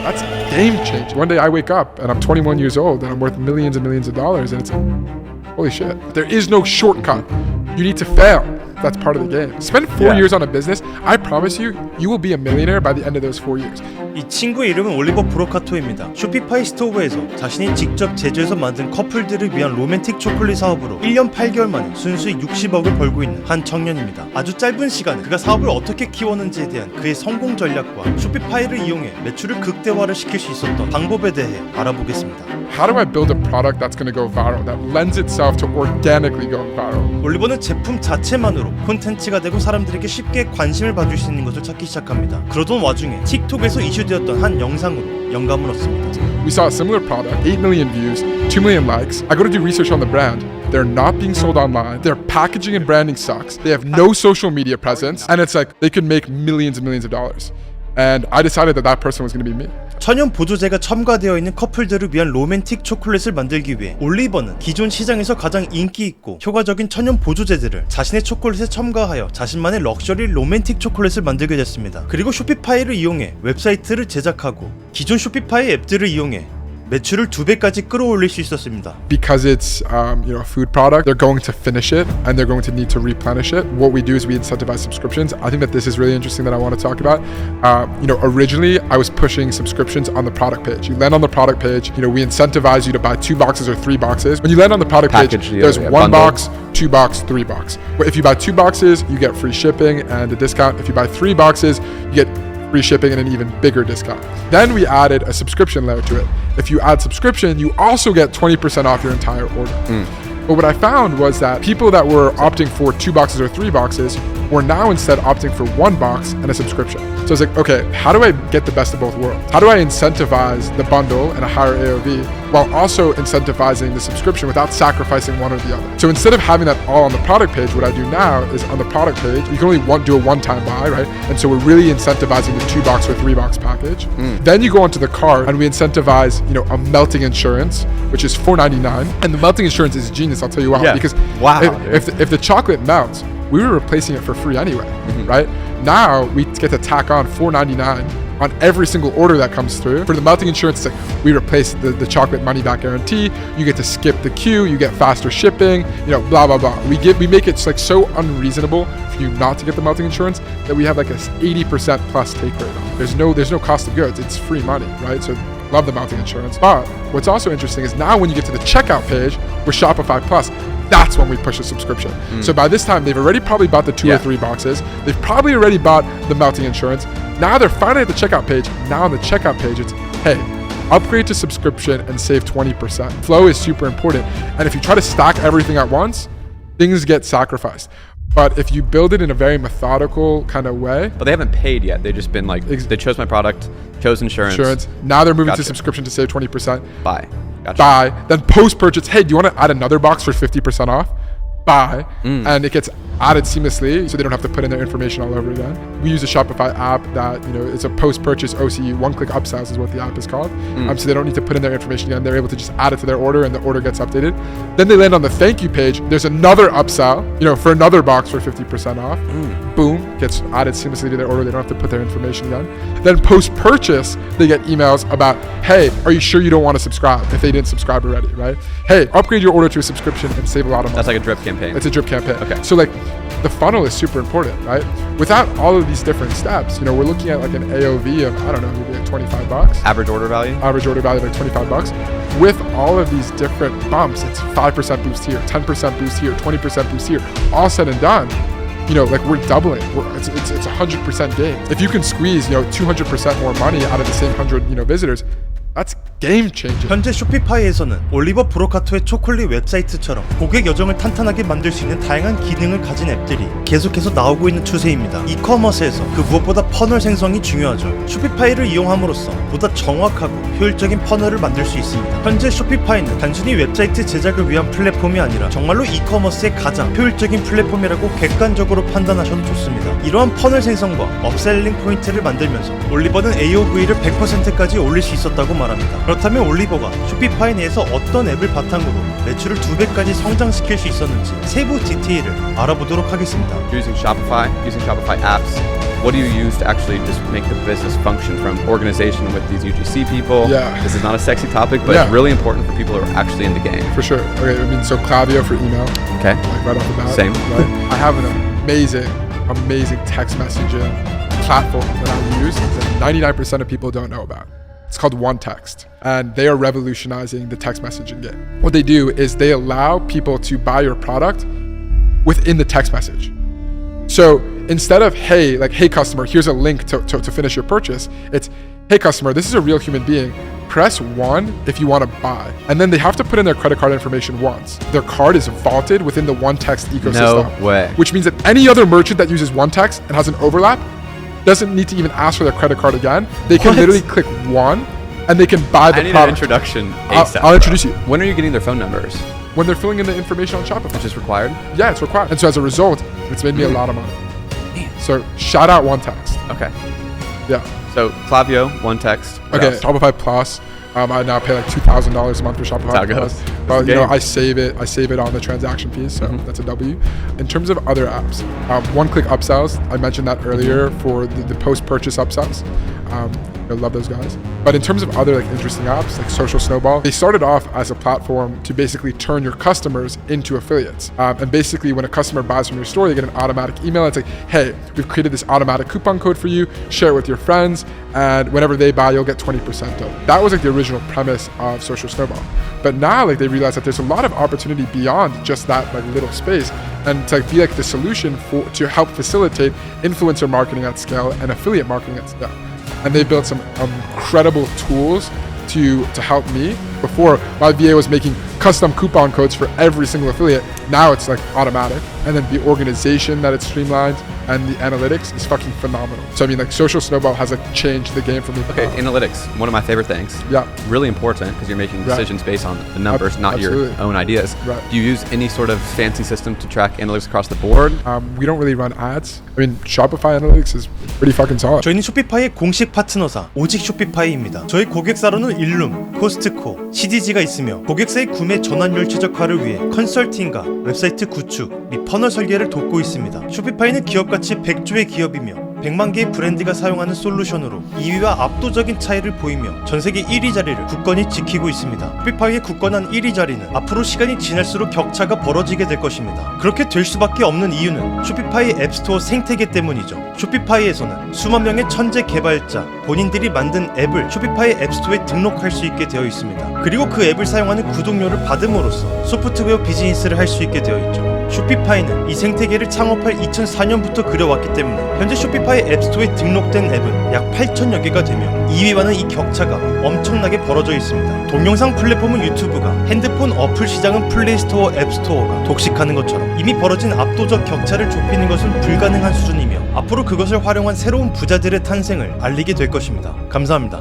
That's game changing. One day I wake up and I'm 21 years old and I'm worth millions and millions of dollars, and it's like, holy shit. There is no shortcut. You need to fail. That's part of the game. Spend 4 years on a business. I promise you, you will be a millionaire by the end of those 4 years. 이 친구의 이름은 올리버 브로카토입니다. 쇼피파이 스토어에서 자신이 직접 제조해서 만든 커플들을 위한 로맨틱 초콜릿 사업으로 1년 8개월 만에 순수익 60억을 벌고 있는 한 청년입니다. 아주 짧은 시간에 그가 사업을 어떻게 키웠는지에 대한 그의 성공 전략과 쇼피파이를 이용해 매출을 극대화를 시킬 수 있었던 방법에 대해 알아보겠습니다. How do I build a product that's going to go viral, that lends itself to organically going viral? 올리버는 제품 자체만으로 콘텐츠가 되고 사람들에게 쉽게 관심을 받을 수 있는 것을 찾기 시작합니다. 그러던 와중에 틱톡에서 이슈되었던 한 영상으로 영감을 얻습니다. We saw a similar product, 8 million views, 2 million likes. I go to do research on the brand. They're not being sold online. Their packaging and branding sucks. They have no social media presence. And it's like they could make millions and millions of dollars. And I decided that that person was going to be me. 천연 보조제가 첨가되어 있는 커플들을 위한 로맨틱 초콜릿을 만들기 위해 올리버는 기존 시장에서 가장 인기 있고 효과적인 천연 보조제들을 자신의 초콜릿에 첨가하여 자신만의 럭셔리 로맨틱 초콜릿을 만들게 됐습니다. 그리고 쇼피파이를 이용해 웹사이트를 제작하고 기존 쇼피파이 앱들을 이용해 매출을 2배까지 끌어올릴 수 있었습니다. Because it's a food product, they're going to finish it and they're going to need to replenish it. What we do is we incentivize subscriptions. I think that this is really interesting that I want to talk about. Originally I was pushing subscriptions on the product page. You land on the product page, we incentivize you to buy 2 boxes or 3 boxes. When you land on the product page, there's 1 box, 2 box, 3 box. But if you buy 2 boxes, you get free shipping and a discount. If you buy 3 boxes, you get free shipping and an even bigger discount. Then we added a subscription layer to it. If you add subscription, you also get 20% off your entire order. But what I found was that people that were opting for 2 boxes or 3 boxes were now instead opting for 1 box and a subscription. So I was like, okay, how do I get the best of both worlds? How do I incentivize the bundle and a higher AOV while also incentivizing the subscription without sacrificing one or the other? So instead of having that all on the product page, what I do now is on the product page, you can only do a one-time buy, right? And so we're really incentivizing the 2 box or 3 box package. Then you go onto the cart and we incentivize, a melting insurance, which is $4.99. And the melting insurance is genius, I'll tell you why. Because if the chocolate melts, we were replacing it for free anyway, right? Now we get to tack on $4.99 on every single order that comes through. For the melting insurance, it's like we replace the chocolate money back guarantee. You get to skip the queue. You get faster shipping. Blah blah blah. We make it like so unreasonable for you not to get the melting insurance that we have like a 80% plus take rate on it. There's no cost of goods. It's free money, right? So love the melting insurance. But what's also interesting is now when you get to the checkout page with Shopify Plus, that's when we push a subscription. So by this time, they've already probably bought the 2 or 3 boxes. They've probably already bought the melting insurance. Now they're finally at the checkout page. Now on the checkout page, it's, hey, upgrade to subscription and save 20%. Flow is super important. And if you try to stack everything at once, things get sacrificed. But if you build it in a very methodical kind of way. But they haven't paid yet. They've just been like, they chose my product, chose insurance. Now they're moving to subscription to save 20%. Buy. Buy. Then post-purchase, hey, do you want to add another box for 50% off? Buy. And it gets added seamlessly so they don't have to put in their information all over again. We use a Shopify app that, it's a post-purchase OCE, one-click upsells is what the app is called. So they don't need to put in their information again. They're able to just add it to their order and the order gets updated. Then they land on the thank you page. There's another upsell, for another box for 50% off. Boom, gets added seamlessly to their order. They don't have to put their information again. Then post-purchase, they get emails about, hey, are you sure you don't want to subscribe if they didn't subscribe already, right? Hey, upgrade your order to a subscription and save a lot of money. That's like a drip campaign. It's a drip campaign. Okay. So the funnel is super important, right? Without all of these different steps, we're looking at like an AOV of, I don't know, maybe like $25. Average order value? Average order value like $25. With all of these different bumps, it's 5% boost here, 10% boost here, 20% boost here. All said and done, we're doubling. It's 100% gain. If you can squeeze, 200% more money out of the same 100, visitors, that's game changing. 현재 쇼피파이에서는 올리버 브로카토의 초콜릿 웹사이트처럼 고객 여정을 탄탄하게 만들 수 있는 다양한 기능을 가진 앱들이 계속해서 나오고 있는 추세입니다. 이커머스에서 그 무엇보다 퍼널 생성이 중요하죠. 쇼피파이를 이용함으로써 보다 정확하고 효율적인 퍼널을 만들 수 있습니다. 현재 쇼피파이는 단순히 웹사이트 제작을 위한 플랫폼이 아니라 정말로 이커머스의 가장 효율적인 플랫폼이라고 객관적으로 판단하셔도 좋습니다. 이러한 퍼널 생성과 업셀링 포인트를 만들면서 올리버는 AOV를 100%까지 올릴 수 있었다고 말합니다. 그렇다면 올리버가 쇼피파이 내에서 어떤 앱을 바탕으로 매출을 2배까지 성장시킬 수 있었는지 세부 디테일을 알아보도록 하겠습니다. Using Shopify apps. What do you use to actually just make the business function from organization with these UGC people? Yeah. This is not a sexy topic, but Yeah. it's really important for people who are actually in the game. For sure. Okay, I mean, so Klaviyo for email, Okay. like right off the bat. Same. Right? I have an amazing text messaging platform that I use that 99% of people don't know about. It's called OneText, and they are revolutionizing the text messaging game. What they do is they allow people to buy your product within the text message. So instead of, hey customer, here's a link to finish your purchase, it's, hey customer, this is a real human being. Press 1 if you want to buy. And then they have to put in their credit card information once. Their card is vaulted within the OneText ecosystem. No way. Which means that any other merchant that uses OneText and has an overlap doesn't need to even ask for their credit card again. They can What? literally click 1 and they can buy the I need an product. introduction ASAP. I'll introduce you. When are you getting their phone numbers? When they're filling in the information on Shopify. Which is required? Yeah, it's required. And so as a result, it's made me a lot of money. So shout out OneText. Okay. Yeah. So Klaviyo, OneText. What Okay, else? Shopify Plus. I now pay like $2,000 a month for Shopify how it Plus. goes. But It's a game. I save it on the transaction fees, so that's a W. In terms of other apps, one-click upsells. I mentioned that earlier for the post-purchase upsells. I love those guys. But in terms of other like interesting apps, like Social Snowball, they started off as a platform to basically turn your customers into affiliates. And basically, when a customer buys from your store, they get an automatic email. It's like, hey, we've created this automatic coupon code for you. Share it with your friends, and whenever they buy, you'll get 20% off. That was like the original premise of Social Snowball. But now, like they realize that there's a lot of opportunity beyond just that like little space, and to be like the solution to help facilitate influencer marketing at scale and affiliate marketing at scale. And they built some incredible tools to help me. Before, my VA was making custom coupon codes for every single affiliate. Now it's like automatic. And then the organization that it's streamlined and the analytics is fucking phenomenal. So I mean, like Social Snowball has like changed the game for me. Okay, analytics, one of my favorite things. Yeah. Really important because you're making decisions based on the numbers, not Absolutely. your own ideas. Right. Do you use any sort of fancy system to track analytics across the board? We don't really run ads. I mean, Shopify analytics is pretty fucking solid. 저희는 쇼피파이의 공식 파트너사 오직 쇼피파이입니다. 저희 고객사로는 일룸, 코스트코, CDG가 있으며 고객사의 구매 전환율 최적화를 위해 컨설팅과 웹사이트 구축 및 퍼널 설계를 돕고 있습니다. 쇼피파이는 기업가치 100조의 기업이며 100만 개의 브랜드가 사용하는 솔루션으로 2위와 압도적인 차이를 보이며 전세계 1위 자리를 굳건히 지키고 있습니다. 쇼피파이의 굳건한 1위 자리는 앞으로 시간이 지날수록 격차가 벌어지게 될 것입니다. 그렇게 될 수밖에 없는 이유는 쇼피파이 앱스토어 생태계 때문이죠. 쇼피파이에서는 수만 명의 천재 개발자, 본인들이 만든 앱을 쇼피파이 앱스토어에 등록할 수 있게 되어 있습니다. 그리고 그 앱을 사용하는 구독료를 받음으로써 소프트웨어 비즈니스를 할 수 있게 되어 있죠. 쇼피파이는 이 생태계를 창업할 2004년부터 그려왔기 때문에 현재 쇼피파이 앱스토어에 등록된 앱은 약 8,000여 개가 되며 2위와는 이 격차가 엄청나게 벌어져 있습니다. 동영상 플랫폼은 유튜브가, 핸드폰 어플 시장은 플레이스토어 앱스토어가 독식하는 것처럼 이미 벌어진 압도적 격차를 좁히는 것은 불가능한 수준이며 앞으로 그것을 활용한 새로운 부자들의 탄생을 알리게 될 것입니다. 감사합니다.